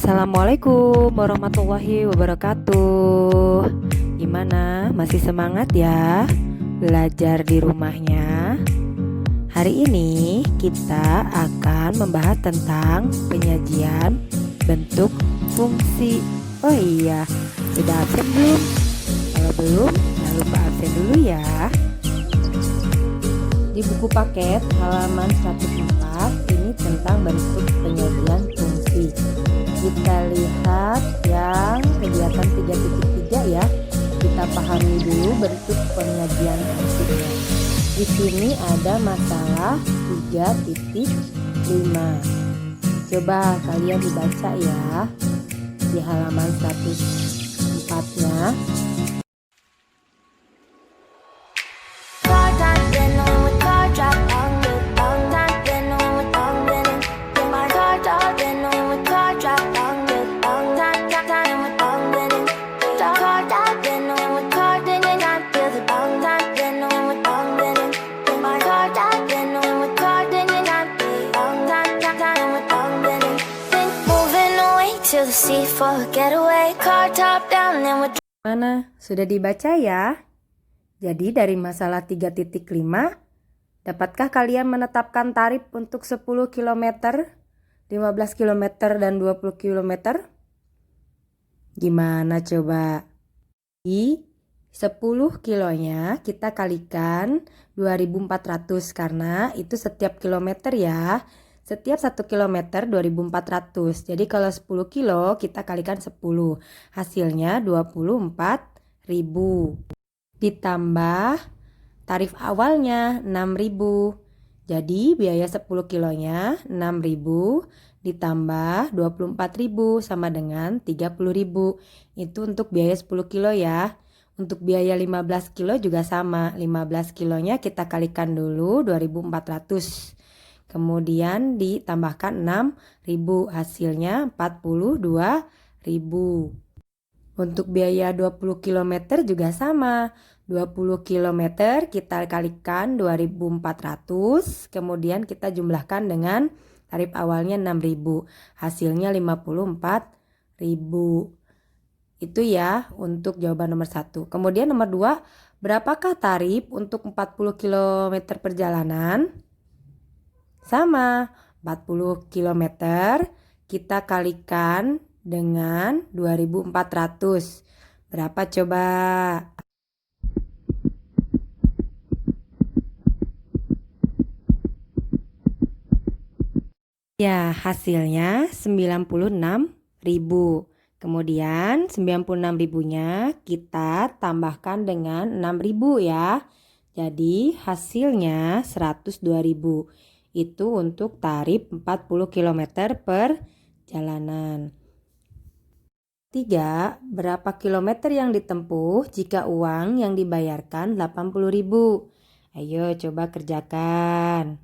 Assalamualaikum warahmatullahi wabarakatuh. Gimana? Masih semangat ya belajar di rumahnya? Hari ini kita akan membahas tentang penyajian bentuk fungsi. Oh iya, sudah absen belum? Kalau belum, jangan lupa absen dulu ya. Di buku paket halaman 104 ini tentang bentuk penyajian fungsi. Kita lihat yang kegiatan 3.3 ya. Kita pahami dulu bentuk penyajian fungsinya. Di sini ada masalah 3.5. Coba kalian dibaca ya di halaman 104-nya. Mana? Sudah dibaca ya? Jadi dari masalah 3.5, dapatkah kalian menetapkan tarif untuk 10 km, 15 km, dan 20 km? Gimana coba? Di 10 kilonya kita kalikan 2.400 karena itu setiap kilometer ya. Setiap 1 kilometer 2.400. Jadi kalau 10 kilo kita kalikan 10. Hasilnya 24.000. Ditambah tarif awalnya 6.000. Jadi biaya 10 kilonya 6.000 ditambah 24.000 sama dengan 30.000. Itu untuk biaya 10 kilo ya. Untuk biaya 15 kilo juga sama. 15 kilonya kita kalikan dulu 2.400. Kemudian ditambahkan 6.000, hasilnya 42.000. Untuk biaya 20 km juga sama. 20 km kita kalikan 2.400, kemudian kita jumlahkan dengan tarif awalnya 6.000. Hasilnya 54.000. Itu ya untuk jawaban nomor 1. Kemudian nomor 2, berapakah tarif untuk 40 km perjalanan? Sama, 40 km kita kalikan dengan 2.400. Berapa coba? Ya, hasilnya 96.000. Kemudian 96.000-nya kita tambahkan dengan 6.000 ya. Jadi hasilnya 102.000. Itu untuk tarif 40 km perjalanan. 3. Berapa kilometer yang ditempuh jika uang yang dibayarkan 80.000? Ayo coba kerjakan.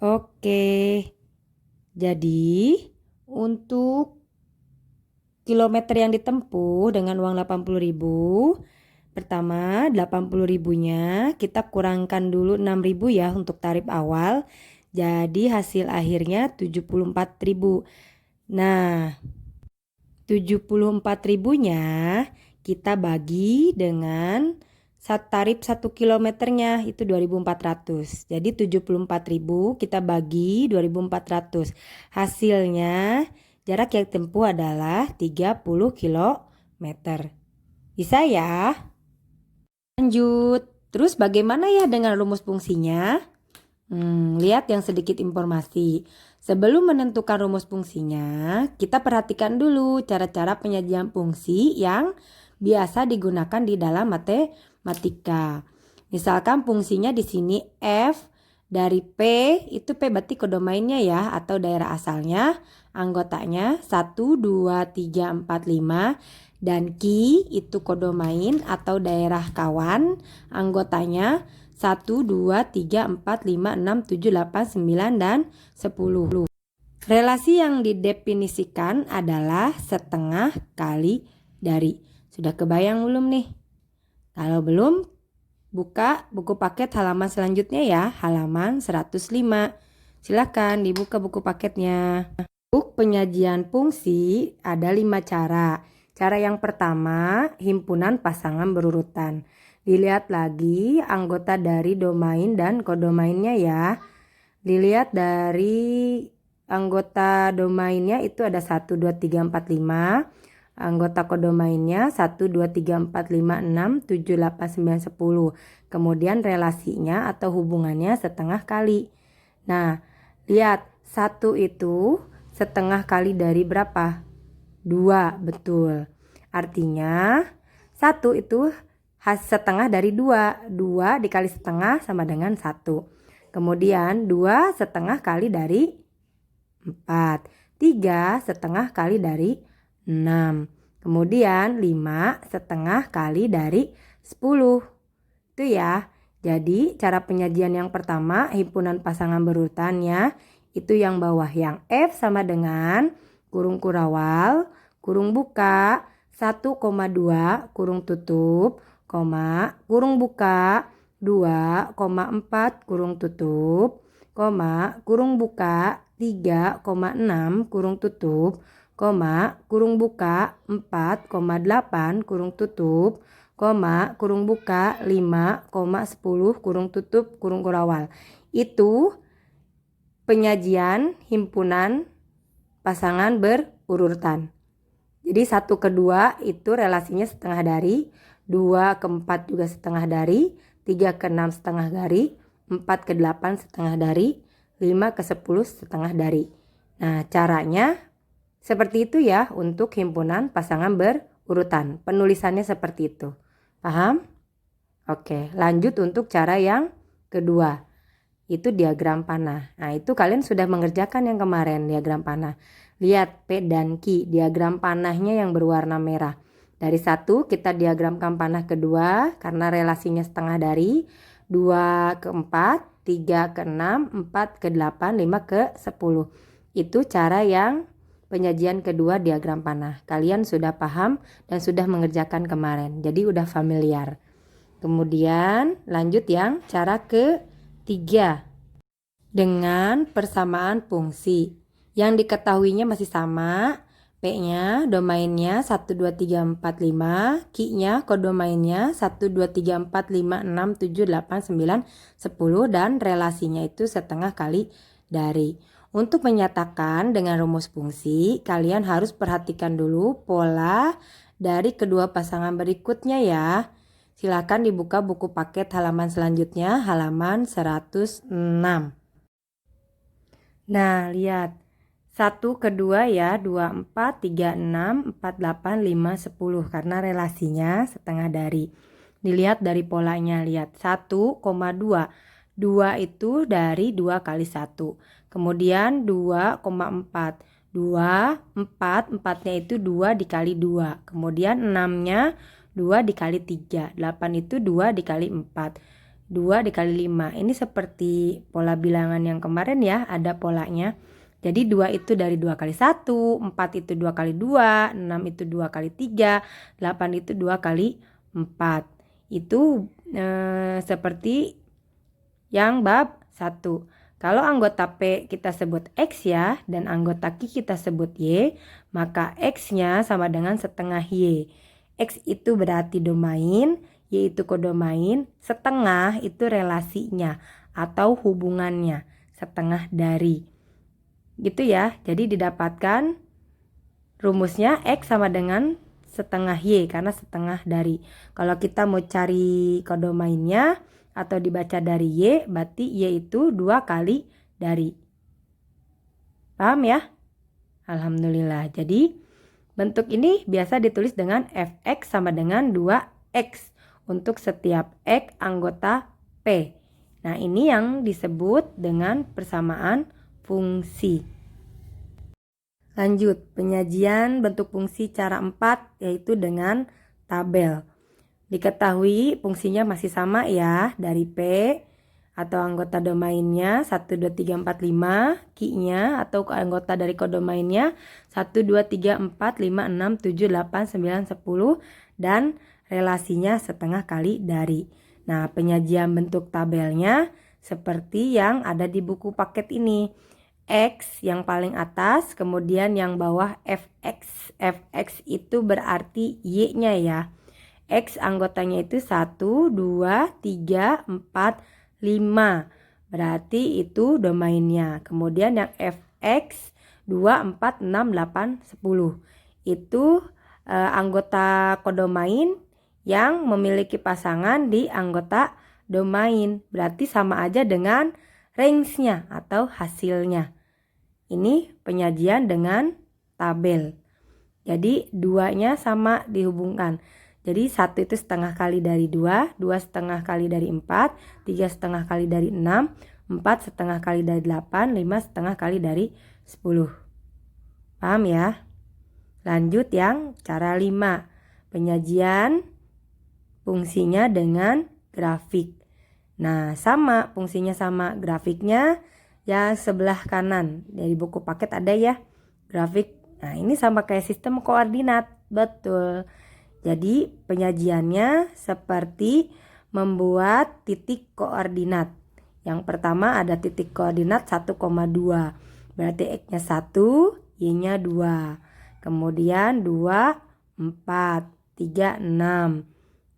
Oke, jadi untuk kilometer yang ditempuh dengan uang 80.000, pertama 80.000-nya kita kurangkan dulu 6.000 ya untuk tarif awal. Jadi hasil akhirnya 74.000. Nah, 74.000-nya kita bagi dengan tarif 1 kilometernya itu 2.400. Jadi 74.000 kita bagi 2.400. Hasilnya jarak yang tempuh adalah 30 km. Bisa ya? Lanjut. Terus bagaimana ya dengan rumus fungsinya? Lihat yang sedikit informasi. Sebelum menentukan rumus fungsinya, kita perhatikan dulu cara-cara penyajian fungsi yang biasa digunakan di dalam matematika. Misalkan fungsinya di sini f dari P, itu P berarti kodomainnya ya atau daerah asalnya, anggotanya 1, 2, 3, 4, 5, dan Q itu kodomain atau daerah kawan, anggotanya 1, 2, 3, 4, 5, 6, 7, 8, 9, dan 10. Relasi yang didefinisikan adalah setengah kali dari. Sudah kebayang belum nih? Kalau belum, buka buku paket halaman selanjutnya ya, halaman 105. Silakan dibuka buku paketnya. Untuk penyajian fungsi ada 5 cara. Cara yang pertama, himpunan pasangan berurutan. Dilihat lagi anggota dari domain dan kodomainnya ya. Dilihat dari anggota domainnya itu ada 1, 2, 3, 4, 5. Anggota kodomainnya 1, 2, 3, 4, 5, 6, 7, 8, 9, 10. Kemudian relasinya atau hubungannya setengah kali. Nah, lihat 1 itu setengah kali dari berapa? 2, betul. Artinya 1 itu setengah dari 2. 2 dikali setengah sama dengan 1. Kemudian 2 setengah kali dari 4. 3 setengah kali dari 6. Kemudian 5 setengah kali dari 10. Itu ya. Jadi cara penyajian yang pertama, himpunan pasangan berurutannya itu yang bawah, yang F sama dengan kurung kurawal, kurung buka, 1,2 kurung tutup, koma, kurung buka, 2,4 kurung tutup, koma, kurung buka, 3,6 kurung tutup, koma, kurung buka, 4,8 kurung tutup, koma, kurung buka, 5,10 kurung tutup, kurung kurawal. Itu penyajian himpunan pasangan berurutan. Jadi 1 ke 2 itu relasinya setengah dari, 2 ke 4 juga setengah dari, 3 ke 6 setengah dari, 4 ke 8 setengah dari, 5 ke 10 setengah dari. Nah, caranya seperti itu ya untuk himpunan pasangan berurutan. Penulisannya seperti itu. Paham? Oke, lanjut untuk cara yang kedua. Itu diagram panah. Nah, itu kalian sudah mengerjakan yang kemarin, diagram panah. Lihat P dan Q, diagram panahnya yang berwarna merah. Dari 1 kita diagramkan panah kedua karena relasinya setengah dari, 2 ke 4, 3 ke 6, 4 ke 8, 5 ke 10. Itu cara yang penyajian kedua diagram panah. Kalian sudah paham dan sudah mengerjakan kemarin. Jadi udah familiar. Kemudian lanjut yang cara ketiga. Dengan persamaan fungsi. Yang diketahuinya masih sama. P-nya, domainnya 1, 2, 3, 4, 5. Q-nya, kodomainnya 1, 2, 3, 4, 5, 6, 7, 8, 9, 10. Dan relasinya itu setengah kali dari. Untuk menyatakan dengan rumus fungsi, kalian harus perhatikan dulu pola dari kedua pasangan berikutnya ya. Silakan dibuka buku paket halaman selanjutnya, halaman 106. Nah, lihat. 1 ke 2 ya, 2, 4, 3, 6, 4, 8, 5, 10. Karena relasinya setengah dari. Dilihat dari polanya, lihat 1,2. 2 itu dari 2 kali 1. Kemudian 2,4. 2, 4, 4-nya itu 2 dikali 2. Kemudian 6-nya 2 dikali 3. 8 itu 2 dikali 4. 2 dikali 5. Ini seperti pola bilangan yang kemarin ya, ada polanya. Jadi 2 itu dari 2 kali 1, 4 itu 2 kali 2, 6 itu 2 kali 3, 8 itu 2 kali 4. Itu seperti yang bab 1. Kalau anggota P kita sebut X ya, dan anggota Q kita sebut Y, maka X-nya sama dengan setengah Y. X itu berarti domain, Y itu kodomain, setengah itu relasinya atau hubungannya, setengah dari. Gitu ya, jadi didapatkan rumusnya X sama dengan setengah Y karena setengah dari. Kalau kita mau cari kodomainnya atau dibaca dari Y, berarti Y itu 2 kali dari. Paham ya? Alhamdulillah. Jadi bentuk ini biasa ditulis dengan Fx sama dengan 2X untuk setiap X anggota P. Nah, ini yang disebut dengan persamaan fungsi. Lanjut, penyajian bentuk fungsi cara 4 yaitu dengan tabel. Diketahui fungsinya masih sama ya, dari P atau anggota domainnya 1, 2, 3, 4, 5, Q-nya atau anggota dari kodomainnya 1, 2, 3, 4, 5, 6, 7, 8, 9, 10 dan relasinya setengah kali dari. Nah, penyajian bentuk tabelnya seperti yang ada di buku paket ini. X yang paling atas, kemudian yang bawah FX. FX itu berarti Y-nya ya. X anggotanya itu 1, 2, 3, 4, 5. Berarti itu domainnya. Kemudian yang FX 2, 4, 6, 8, 10. Itu anggota kodomain yang memiliki pasangan di anggota domain. Berarti sama aja dengan range-nya atau hasilnya. Ini penyajian dengan tabel. Jadi duanya sama dihubungkan. Jadi 1 itu setengah kali dari 2, 2 setengah kali dari 4, 3 setengah kali dari 6, 4 setengah kali dari 8, 5 setengah kali dari 10. Paham ya? Lanjut yang cara 5. Penyajian fungsinya dengan grafik. Nah, sama fungsinya sama, grafiknya ya sebelah kanan. Dari buku paket ada ya grafik. Nah, ini sama kayak sistem koordinat. Betul. Jadi penyajiannya seperti membuat titik koordinat. Yang pertama ada titik koordinat 1,2. Berarti X-nya 1, Y-nya 2. Kemudian 2, 4, 3, 6,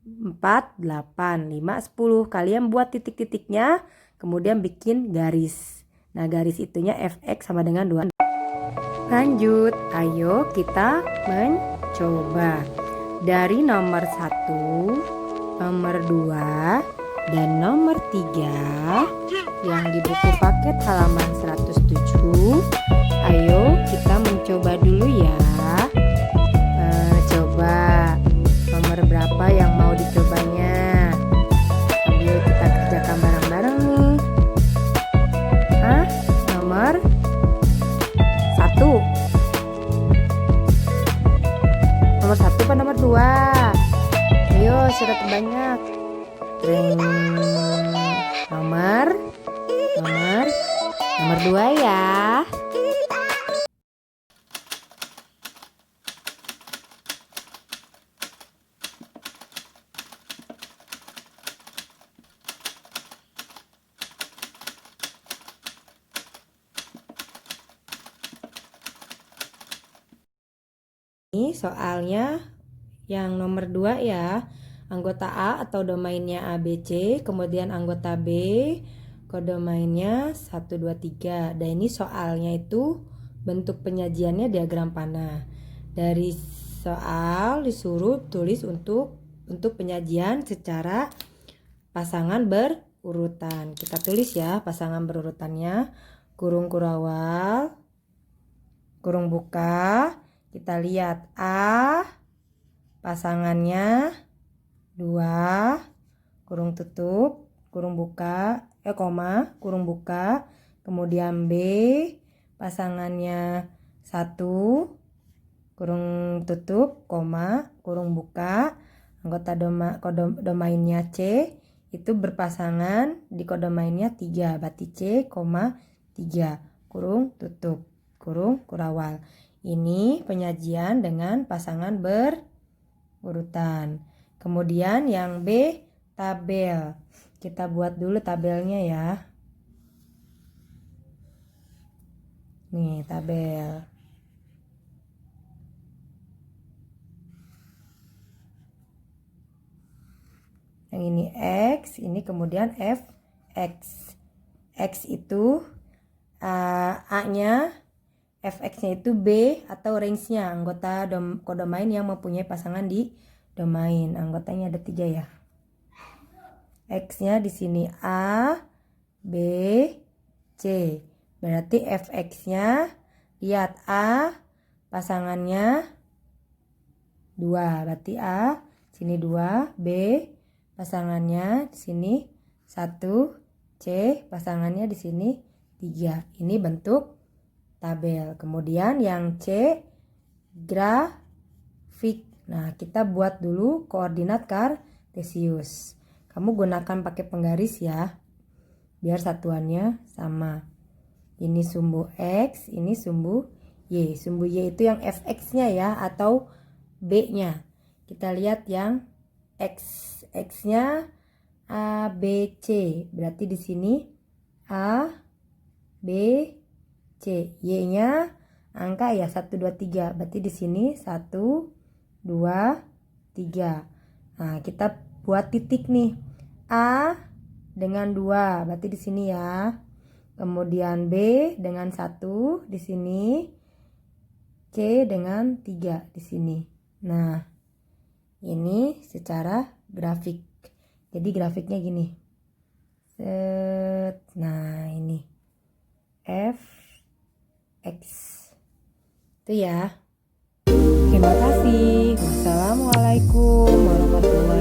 4, 8, 5, 10. Kalian buat titik-titiknya, kemudian bikin garis. Nah, garis itunya Fx sama dengan 2. Lanjut, ayo kita mencoba. Dari nomor 1, nomor 2, dan nomor 3 yang di buku paket halaman 107. Ayo kita mencoba dulu ya. Coba nomor berapa yang mau dicobanya? Sambil kita kerjakan bareng-bareng nih. Nomor 1. Nomor 1 apa nomor 2? Ayo surat terbanyak. Nomor 2 ya. Ini soalnya yang nomor 2 ya. Anggota A atau domainnya ABC, kemudian anggota B, kodomainnya 1, 2, 3. Dan ini soalnya itu bentuk penyajiannya diagram panah. Dari soal disuruh tulis untuk penyajian secara pasangan berurutan. Kita tulis ya pasangan berurutannya. Kurung kurawal, kurung buka. Kita lihat A pasangannya 2, kurung tutup, kurung buka, koma, kurung buka. Kemudian B pasangannya 1, kurung tutup, koma, kurung buka. Anggota domainnya C itu berpasangan di kodomainnya 3, berarti C, 3, kurung tutup, kurung kurawal. Ini penyajian dengan pasangan berurutan. Kemudian yang B, tabel. Kita buat dulu tabelnya ya. Nih, tabel. Yang ini X, ini kemudian FX. X itu A-nya, Fx-nya itu B atau range-nya, anggota kodomain yang mempunyai pasangan di domain. Anggotanya ada 3 ya. X-nya di sini A, B, C. Berarti Fx-nya lihat A pasangannya 2. Berarti A sini 2, B pasangannya di sini 1, C pasangannya di sini 3. Ini bentuk tabel. Kemudian yang C, grafik. Nah, kita buat dulu koordinat Celcius. Kamu gunakan pakai penggaris ya, biar satuannya sama. Ini sumbu X, ini sumbu Y. Sumbu Y itu yang fx-nya ya, atau B-nya. Kita lihat yang X. X-nya A, B, C. Berarti di sini A, B, C. Y-nya angka ya 1, 2, 3. Berarti di sini 1, 2, 3. Nah, kita buat titik nih. A dengan 2, berarti di sini ya. Kemudian B dengan 1 di sini. C dengan 3 di sini. Nah, ini secara grafik. Jadi grafiknya gini. Nah, ini F X. Itu ya. Terima kasih. Wassalamualaikum warahmatullahi wabarakatuh.